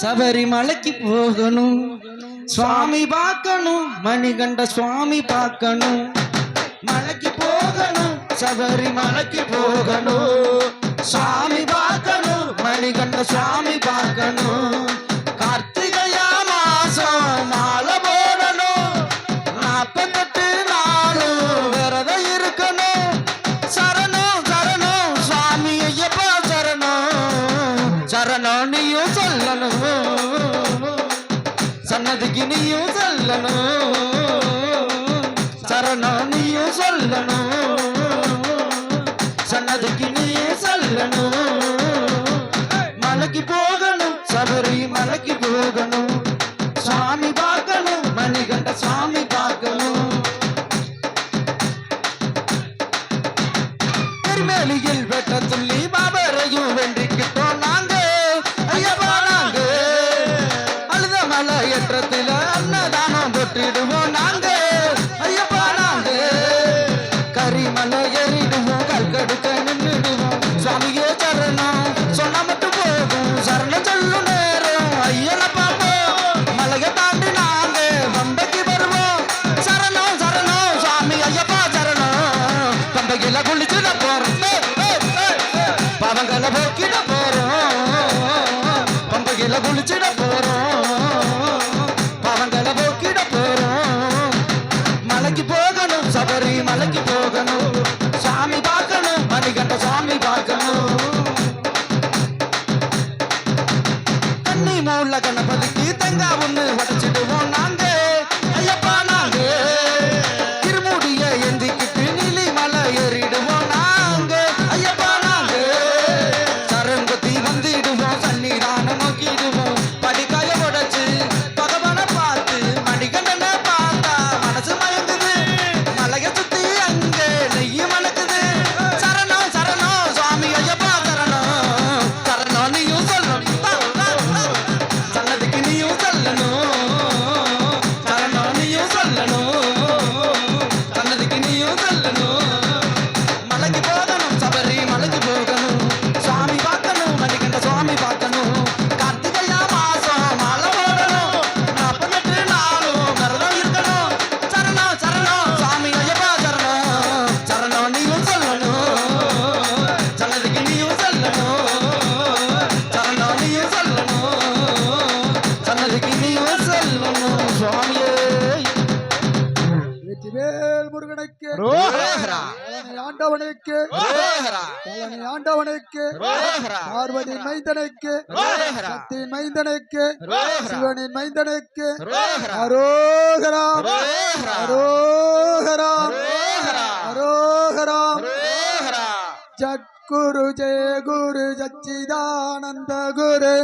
சபரிமலைக்கு போகணும், சுவாமி பார்க்கணும், மணிகண்ட சுவாமி பார்க்கணும். மலைக்கு போகணும், சபரிமலைக்கு போகணும், சுவாமி பார்க்கணும், மணிகண்ட சுவாமி பார்க்கணும். கார்த்திகையா மாசம் மாலை போடணும், 48 நாளும் விரதம் இருக்கணும். சரணம் சரணம் சுவாமி ஐயப்பா சரணம், சரணம் நீயும் சொல்லணும், சன்னதிக்கு நீயும் சொல்லணும், சரணம் நீயும் சொல்லணும், சன்னதிக்கு நீயும் சொல்லணும். மலைக்கு போகணும், சபரி மலைக்கு போகணும், சுவாமி பார்க்கணும், மணிகண்ட சுவாமி பார்க்கணும். திருமேலியில் வெட்ட துள்ளி பாபரையும் வென்றிக்கிட்டோம் நாங்க ஐயப்பா. நாங்க அழுத மலை ஏற்றத்தில அன்னதானம் தொட்டிடுவோம் நாங்க ஐயப்பா. நாங்க கரிமலை ஏறிடுவோம், கல்கடுக்க நின்றுடுவோம். சுவாமியே சரணம் சொன்ன மட்டும் போகும், சரணம் சொல்லும் நேரம் ஐயனை பார்ப்போம். மலையை தாண்டி நாங்க பம்பைக்கு வருவோம். சரணம் சரணம் சுவாமி ஐயப்பா சரணம். பம்பையில குளிச்சுட போறோம், பாவங்களை போக்கிட போறோம். பம்பையில குளிச்சுட போறோம், பாவங்களை போக்கிட போறோம். மலைக்கு போகணும், சபரி மலைக்கு போகணும், சாமி பார்க்கணும், மணிகண்ட சுவாமி பார்க்கணும். கண்ணி மூல கணபதிக்கு தேங்காய் ஒண்ணு உடைச்சிடுவோம் நாங்க ஐயப்பா. நாங்க திருமுடிய எந்திக்கிட்டு நீலி மலை ஏறிடுவோம் நாங்க ஐயப்பா. நாங்க சரங்கத்தி வந்திடுவோம், சன்னிதான நோக்கிடுவோம். படிக்காய உடைச்சு பகவான பார்த்து மணிகண்டனை பார்த்தா மனசு மயங்குது. மலைய சுத்தி அங்க நெய்யு மணக்குது. சரணம் சரணம் சுவாமி ஐயப்பா சரணம், சரணம் நீயும் சொல்லணும், சன்னதிக்கு நீயும் சொல்லணும், சரணம் நீயும் சொல்லணும், சன்னதிக்கு நீயும் சொல்லணும். மலைக்கு போகணும், சபரி மலைக்கு போகணும், சுவாமி பார்க்கணும், மணிகண்ட சுவாமி பார்க்கணும். கார்த்திகையா மாசம் மாலை போடணும், 48 நாளும் விரதம் இருக்கணும். சரணம் சரணம் சுவாமி ஐயப்பா சரணம், சரணம் நீயும் சொல்லணும், சன்னதிக்கு நீயும் சொல்லணும், சரணம் நீயும் சொல்லணும், சன்னதிக்கு நீயும் சொல்லணும். சுவாமியே வெற்றிவேல் முருகனுக்கு ரோஹரா, ஆண்டவனுக்கு ரோஹரா, பழனி ஆண்டவனுக்கு ரோஹரா, பார்வதி மைந்தனுக்கு ரோஹரா, சக்தி மைந்தனுக்கு ரோஹரா, சிவனின் மைந்தனுக்கு ரோஹரா, அரோகராம் ரோஹரா, அரோகராம் ரோஹரா, அரோகராம். ரோஹரா. ஜத்குரு ஜெய குரு சச்சிதானந்த குரு